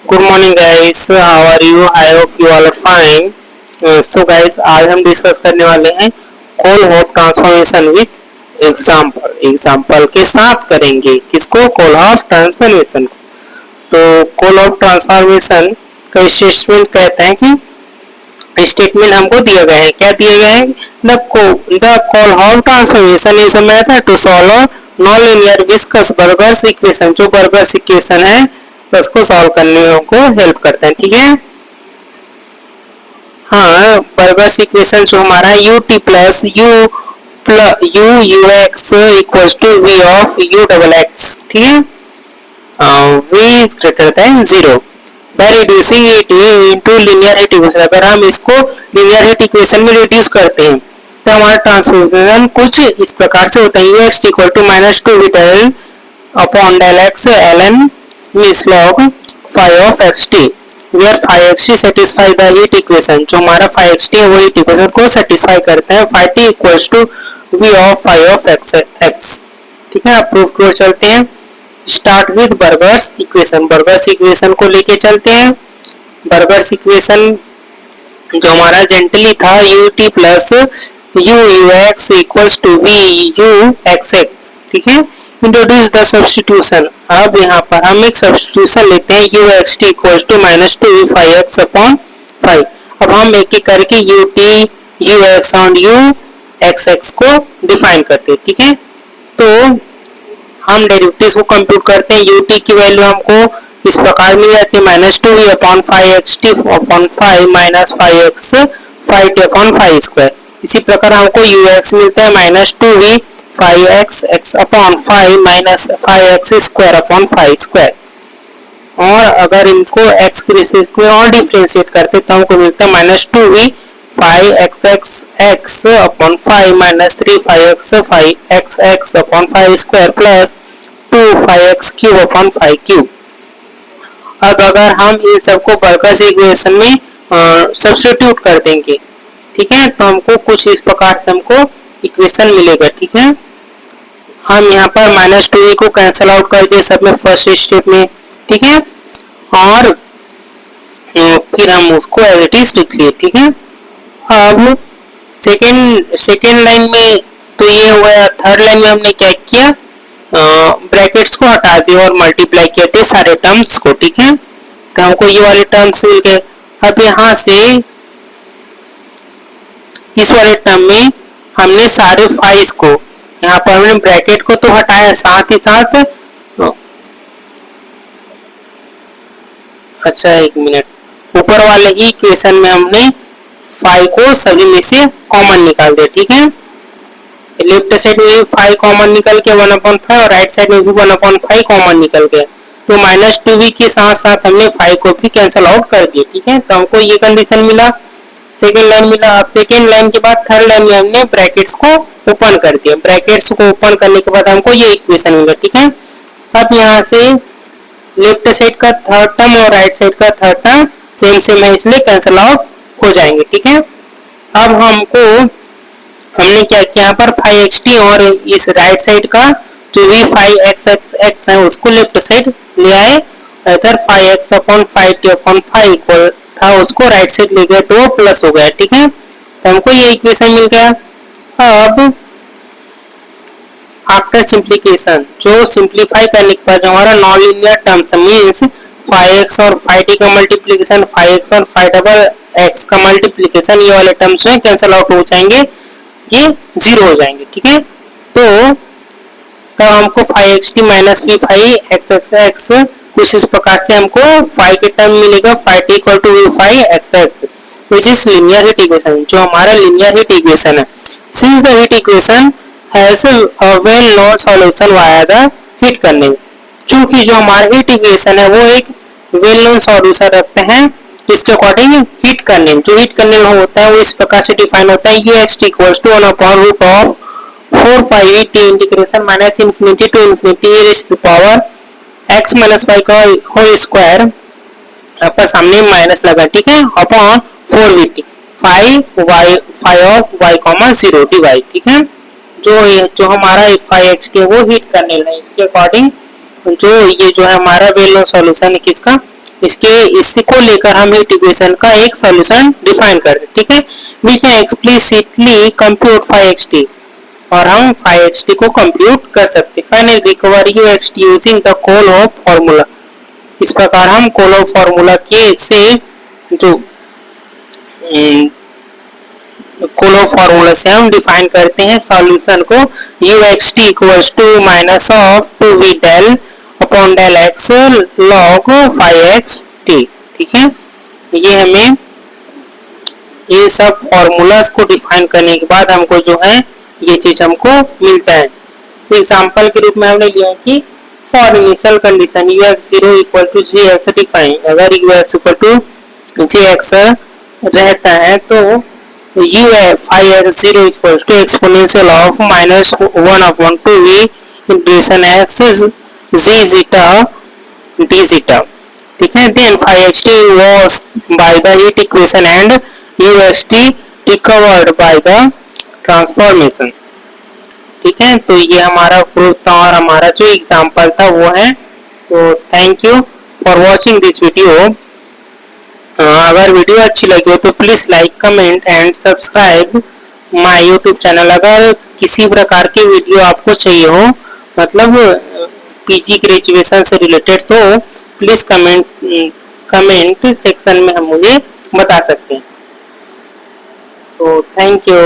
Good morning guys, how are you? I hope you all are fine. So guys, आज हम discuss करने वाले हैं कोल होप ट्रांसफॉर्मेशन विथ एग्जाम्पल के साथ करेंगे। किसको? कोल होप ट्रांसफॉर्मेशन। तो कोल होप ट्रांसफॉर्मेशन का स्टेटमेंट कहता है कि स्टेटमेंट हमको दिया गया है। क्या दिया गया है? The Cole Hopf transformation is a method to solve non linear viscous Burgers equation. जो बर्गर्स इक्वेशन है उसको सॉल्व करने को हेल्प करते हैं। ठीक है, हाँ, बर्गर्स इक्वेशन जो हमारा है u t plus u u x equals to v of u double x. ठीक है, v is greater than 0 by reducing it into linearity equation. अगर हम इसको लीनियरिटी इक्वेशन में रिड्यूस करते हैं तो हमारा ट्रांसफॉर्मेशन कुछ इस प्रकार से होता है। You x equal to minus 2 v del upon del x l n means log phi of xt where phi xt satisfy the heat equation। जो हमारा phi xt है वो heat equation को satisfy करते हैं। phi t equals to v of phi of x। ठीक है, अब प्रूफ की ओर चलते हैं। Start with burgers equation. Burgers equation को लेके चलते हैं। बर्गर्स इक्वेशन जो हमारा जेंटली था u t plus u u x equals to v u x x. ठीक है, इंट्रोड्यूस द सब्स्टिट्यूशन। अब यहाँ पर हम एक सब्स्टिट्यूशन लेते हैं u x T equals to minus 2 v phi x upon 5। अब हम एक एक करके यू टी यू एक्स और यू एक्स एक्स को डिफाइन करते हैं। ठीक है, तो हम डेरिवेटिव्स को कंप्यूट करते हैं। यू टी की वैल्यू हमको इस प्रकार मिल जाती है minus 2 v upon 5 x t upon 5 minus 5 x 5 t upon 5 square. इसी प्रकार हमको यू एक्स मिलता है minus 2 v 5x x upon 5 minus 5x square upon 5 square. और अगर इनको x के रिस्पेक्ट में और डिफरेंशिएट करते तो हमको मिलता है minus 2v 5x x upon 5 minus 3 5x 5x upon 5 square plus 2 5x cube upon 5 cube. अब अगर हम इन सबको बर्गर्स इक्वेशन में सब्स्टिट्यूट कर देंगे, ठीक है, तो हमको कुछ इस प्रकार से हमको इक्वेशन मिलेगा। ठीक है, हम यहाँ पर माइनस 2 को कैंसिल आउट कर दिए सब में फर्स्ट स्टेप में। ठीक है, और फिर हम उसको एज इट इज लिख लिए। ठीक है, अब सेकेंड लाइन में तो ये हुआ। थर्ड लाइन में हमने क्या किया, ब्रैकेट्स को हटा दिया और मल्टीप्लाई किया थे सारे टर्म्स को। ठीक है, तो हमको ये वाले टर्म्स मिल गए। अब यहाँ से इस वाले टर्म में हमने सारे 5 को यहाँ पर हमने ब्रैकेट को तो हटाया, साथ ही साथ अच्छा एक मिनट, ऊपर वाले ही इक्वेशन में हमने 5 को सभी में से कॉमन निकाल दिया। ठीक है, लेफ्ट साइड में भी 5 कॉमन निकल के 1/5 और राइट साइड में भी 1/5 कॉमन निकल गया। तो माइनस 2v के साथ साथ हमने 5 को भी कैंसिल आउट कर दिया। ठीक है, तो हमको ये कंडीशन मिला, सेकेंड लाइन मिला। अब सेकेंड लाइन के बाद थर्ड लाइन में हमने ब्रैकेट्स को ओपन कर दिया। ब्रैकेट्स को ओपन करने के बाद हमको ये इक्वेशन मिला। ठीक है, अब यहाँ से लेफ्ट साइड का थर्ड टर्म और राइट साइड का थर्ड टर्म सेम सेम है, इसलिए कैंसिल आउट हो जाएंगे। ठीक है, अब हमने क्या किया, यहाँ पर 5xt और इस राइट साइड का जो भी 5x है उसको लेफ्ट साइड ले आए। इधर 5x upon 5 t upon 5 equal था उसको राइट साइड ले गए तो प्लस हो गया। ठीक है, तो हमको ये इक्वेशन मिल गया। अब आफ्टर सिंप्लीकेशन, जो सिंप्लीफाई करने के बाद जो हमारा non linear terms means 5x और 5t का मल्टीप्लिकेशन 5x और 5 डबल x का मल्टीप्लिकेशन, ये वाले टर्म्स में कैंसिल आउट हो जाएंगे, ये 0 हो जाएंगे। ठीक है, तो हमको 5xt माइनस v 5x कुछ इस प्रकार से हमको 5 के टर्म मिलेगा 5t equal to v 5x which is linear heat equation, जो हमारा linear heat equation है। Since the heat equation has a well known solution via the heat convection, चूंकि जो हमारा heat equation है वो एक well known solution रखते हैं इसके अकॉर्डिंग हीट कर्नेल। जो हीट कर्नेल होता है वो इस प्रकार से डिफाइन होता है you x T equals to 1/रूट of 4 5 t integration minus infinity to infinity e raise to power x minus y का होल स्क्वायर, यहाँ पर सामने माइनस लगा। ठीक है, upon 4vt 5 of y comma 0 dy। ठीक है, जो हमारा 5x के वो हीट कर्नेल है, इसके अकॉर्डिंग जो ये जो है हमारा वेल नोन सॉल्यूशन है किसका, इसको लेकर हम हीट इक्वेशन का एक सॉल्यूशन डिफाइन कर दें, ठीक है। We can explicitly compute 5xt और हम 5xt को कंप्यूट कर सकते। Final recover uxt using the Kolov formula. इस प्रकार हम कोलोव फॉर्मूला के से जो कोलोव फॉर्मूला से हम डिफाइन करते हैं सॉल्यूशन को uxt equals to minus of 2v del upon del x log 5xt, ठीक है। ये हमें ये सब फॉर्मूलाज को डिफाइन करने के बाद हमको जो है ये चीज हमको मिलता है। तो एग्जांपल के रूप में हमने लिया कि for initial condition ux0 equal to jx define, अगर ux इक्वल टू jx रहता है तो u5x0 equal to exponential of minus 1 upon 2v integration x z zeta d zeta, ठीक है। Then 5xt was by the heat equation and uxt recovered by the transformation, ठीक है। तो ये हमारा प्रूफ था और हमारा जो एग्जांपल था वो है। तो thank you for watching this video. अगर वीडियो अच्छी लगी हो तो please like comment and subscribe my YouTube channel. अगर किसी प्रकार की वीडियो आपको चाहिए हो मतलब पीजी ग्रेजुएशन से रिलेटेड तो प्लीज कमेंट सेक्शन में हम मुझे बता सकते हैं। तो थैंक यू।